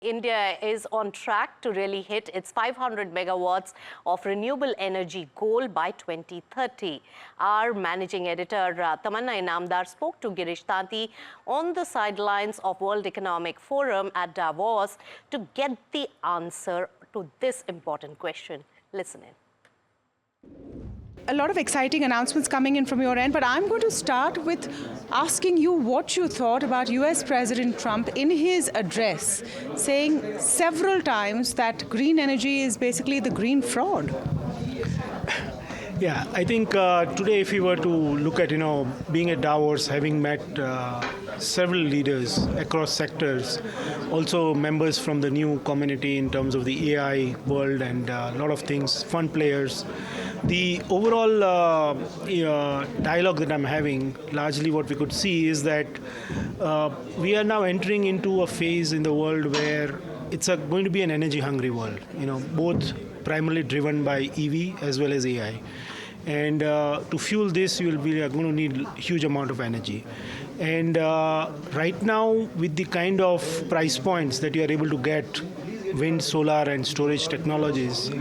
India is on track to really hit its 500 megawatts of renewable energy goal by 2030. Our managing editor Tamanna Inamdar spoke to Girish Tanti on the sidelines of World Economic Forum at Davos to get the answer to this important question. Listen in. A lot of exciting announcements coming in from your end, but I'm going to start with asking you what you thought about US President Trump in his address, saying several times that green energy is basically the green fraud. Yeah, I think today if we were to look at, being at Davos, having met several leaders across sectors, also members from the new community in terms of the AI world and a lot of things, fund players, the overall dialogue that I'm having, largely what we could see is that we are now entering into a phase in the world where it's going to be an energy-hungry world, both primarily driven by EV as well as AI. And to fuel this, you will be going to need a huge amount of energy. And right now, with the kind of price points that you are able to get, wind, solar, and storage technologies,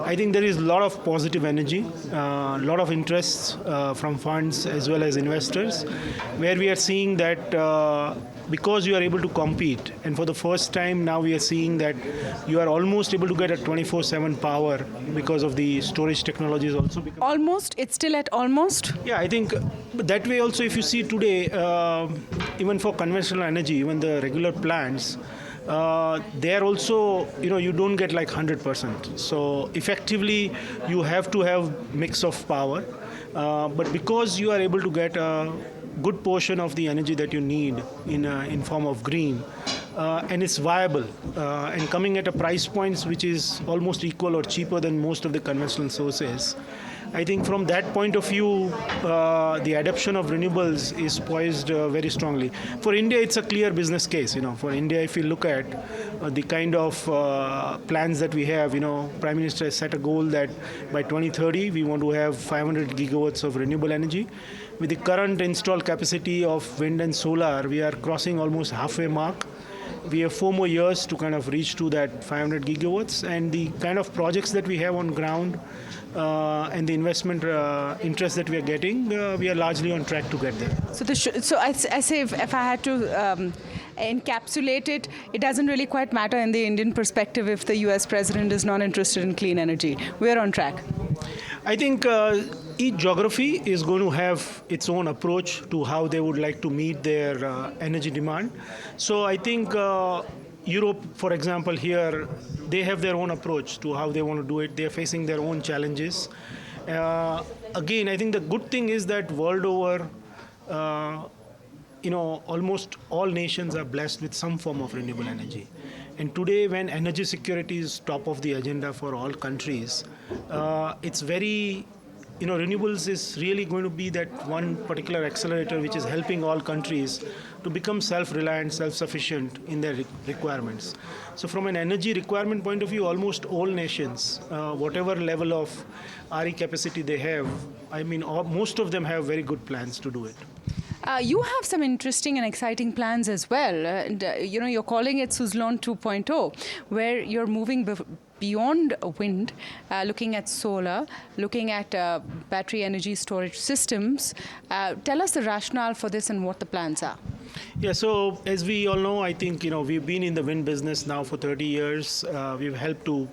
I think there is a lot of positive energy, a lot of interest from funds as well as investors, where we are seeing that because you are able to compete, and for the first time now we are seeing that you are almost able to get a 24/7 power because of the storage technologies also. Almost? It's still at almost? Yeah, I think that way also if you see today, even for conventional energy, even the regular plants, they are also, you don't get like 100%. So effectively, you have to have mix of power. But because you are able to get a good portion of the energy that you need in form of green, and it's viable, and coming at a price points which is almost equal or cheaper than most of the conventional sources, I think from that point of view, the adoption of renewables is poised very strongly. For India, it's a clear business case. For India, if you look at the kind of plans that we have, Prime Minister has set a goal that by 2030, we want to have 500 gigawatts of renewable energy. With the current installed capacity of wind and solar, we are crossing almost halfway mark. We have 4 more years to kind of reach to that 500 gigawatts, and the kind of projects that we have on ground and the investment interest that we are getting, we are largely on track to get there. So I say if I had to encapsulate it, it doesn't really quite matter in the Indian perspective if the US president is not interested in clean energy. We're on track. I think each geography is going to have its own approach to how they would like to meet their energy demand. So I think Europe, for example, here, they have their own approach to how they want to do it. They are facing their own challenges. Again, I think the good thing is that world over, almost all nations are blessed with some form of renewable energy. And today, when energy security is top of the agenda for all countries, it's very, renewables is really going to be that one particular accelerator which is helping all countries to become self-reliant, self-sufficient in their requirements. So from an energy requirement point of view, almost all nations, whatever level of RE capacity they have, most of them have very good plans to do it. You have some interesting and exciting plans as well. You're calling it Suzlon 2.0, where you're moving beyond wind, looking at solar, looking at battery energy storage systems. Tell us the rationale for this and what the plans are. Yeah, so as we all know, I think, we've been in the wind business now for 30 years. We've helped to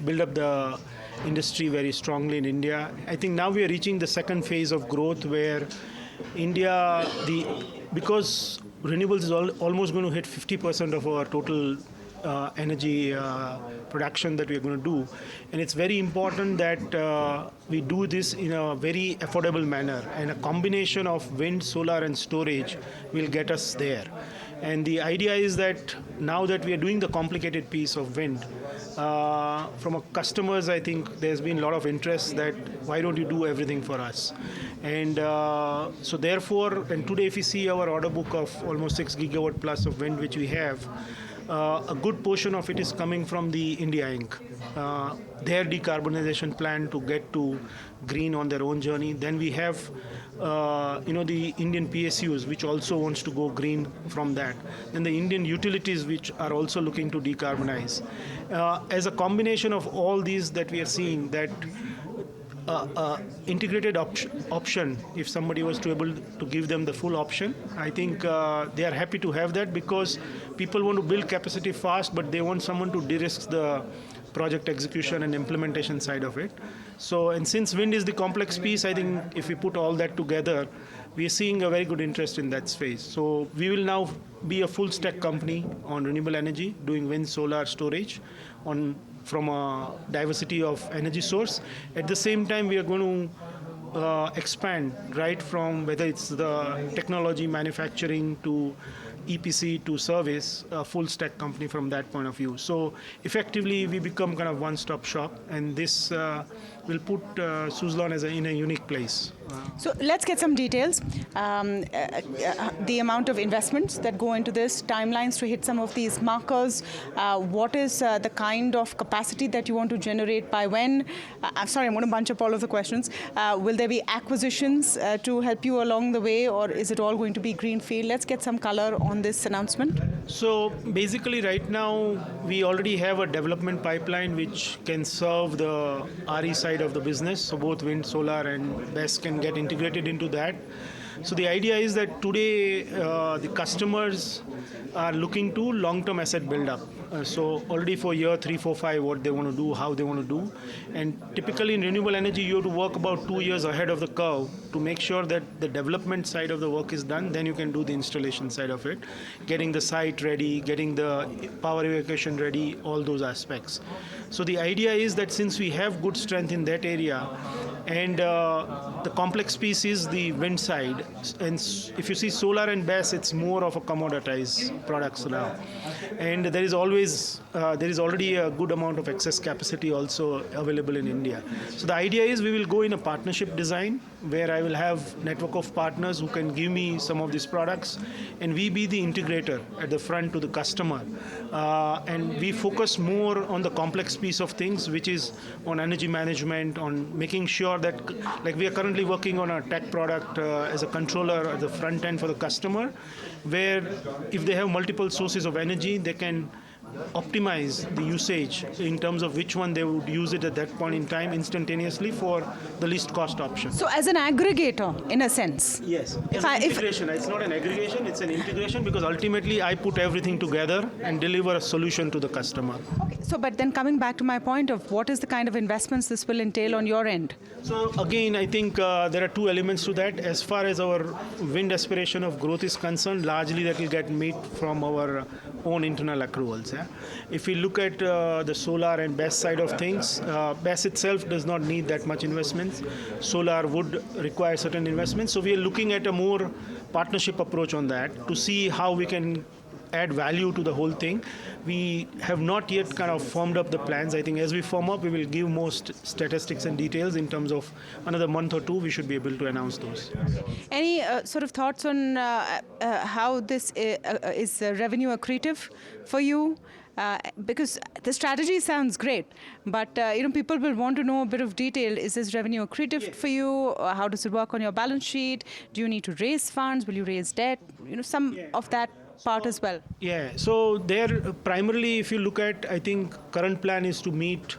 build up the industry very strongly in India. I think now we are reaching the second phase of growth where India, because renewables is almost going to hit 50% of our total energy production that we are going to do. And it's very important that we do this in a very affordable manner. And a combination of wind, solar, and storage will get us there. And the idea is that now that we are doing the complicated piece of wind, from our customers, I think there's been a lot of interest that why don't you do everything for us? And so therefore, and today if you see our order book of almost 6 gigawatt plus of wind which we have, a good portion of it is coming from the India Inc. Their decarbonization plan to get to green on their own journey. Then we have the Indian PSUs, which also wants to go green from that. Then the Indian utilities, which are also looking to decarbonize. As a combination of all these that we are seeing, that integrated option, if somebody was to able to give them the full option, I think they are happy to have that, because people want to build capacity fast, but they want someone to de-risk the project execution and implementation side of it. So, and since wind is the complex piece, I think if we put all that together, we are seeing a very good interest in that space. So we will now be a full stack company on renewable energy, doing wind, solar, storage from a diversity of energy source. At the same time, we are going to expand right from whether it's the technology, manufacturing to EPC to service, a full stack company from that point of view. So effectively, we become kind of one-stop shop, and this will put Suzlon in a unique place. So let's get some details. The amount of investments that go into this, timelines to hit some of these markers. What is the kind of capacity that you want to generate by when? I'm sorry, I'm going to bunch up all of the questions. Will there be acquisitions to help you along the way, or is it all going to be greenfield? Let's get some color on this announcement. So basically right now we already have a development pipeline which can serve the RE side of the business. So both wind, solar and BESS can get integrated into that. So the idea is that today the customers are looking to long-term asset build-up. So already for year 3, 4, 5, what they want to do, how they want to do. And typically in renewable energy, you have to work about 2 years ahead of the curve to make sure that the development side of the work is done. Then you can do the installation side of it, getting the site ready, getting the power evacuation ready, all those aspects. So the idea is that since we have good strength in that area, and the complex piece is the wind side. And if you see solar and BESS, it's more of a commoditized products now. And there is already a good amount of excess capacity also available in India. So the idea is we will go in a partnership design where I will have network of partners who can give me some of these products, and we be the integrator at the front to the customer. And we focus more on the complex piece of things, which is on energy management, on making sure that, like we are currently working on a tech product as a controller at the front end for the customer, where if they have multiple sources of energy, they can optimize the usage in terms of which one they would use it at that point in time instantaneously for the least cost option. So as an aggregator, in a sense. Yes, it's an integration. It's not an aggregation, it's an integration, because ultimately I put everything together and deliver a solution to the customer. Okay, so but then coming back to my point of what is the kind of investments this will entail on your end? So again, I think there are two elements to that. As far as our wind aspiration of growth is concerned, largely that will get met from our own internal accruals. Yeah? If we look at the solar and BESS side of things, BESS itself does not need that much investments. Solar would require certain investments. So we are looking at a more partnership approach on that to see how we can add value to the whole thing. We have not yet kind of formed up the plans. I think as we form up, we will give most statistics and details. In terms of another month or two, we should be able to announce those. Any sort of thoughts on how this is revenue accretive for you? Because the strategy sounds great, but people will want to know a bit of detail. Is this revenue accretive for you? How does it work on your balance sheet? Do you need to raise funds? Will you raise debt? Some of that part as well. Yeah, so there primarily, if you look at, I think current plan is to meet,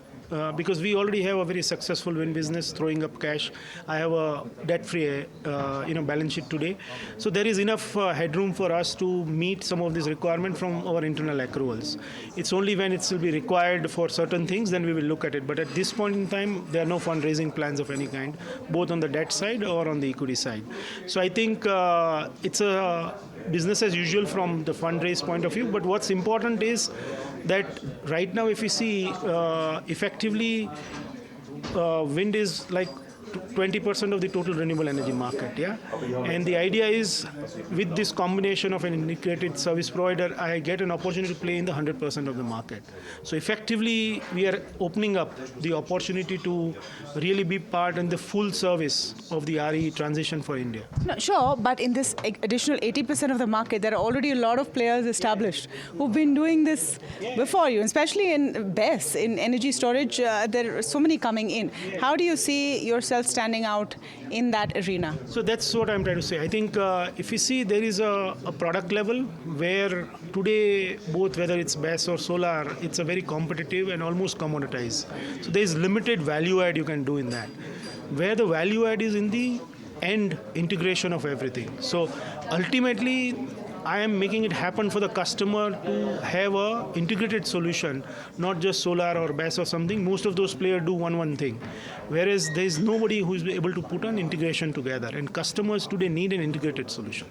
because we already have a very successful wind business throwing up cash. I have a debt-free balance sheet today. So there is enough headroom for us to meet some of this requirement from our internal accruals. It's only when it will be required for certain things, then we will look at it. But at this point in time, there are no fundraising plans of any kind, both on the debt side or on the equity side. So I think it's a business as usual from the fundraise point of view. But what's important is that right now, if you see effectively, wind is like 20% of the total renewable energy market. Yeah, and the idea is with this combination of an integrated service provider, I get an opportunity to play in the 100% of the market. So effectively, we are opening up the opportunity to really be part in the full service of the RE transition for India. No, sure, but in this additional 80% of the market, there are already a lot of players established who've been doing this before you, especially in BESS, in energy storage. There are so many coming in. How do you see yourself standing out in that arena? So that's what I'm trying to say. I think if you see, there is a product level where today, both whether it's BESS or solar, it's a very competitive and almost commoditized. So there is limited value add you can do in that. Where the value add is in the end integration of everything. So ultimately, I am making it happen for the customer to have a integrated solution, not just solar or BESS or something. Most of those players do one thing, whereas there is nobody who is able to put an integration together. And customers today need an integrated solution.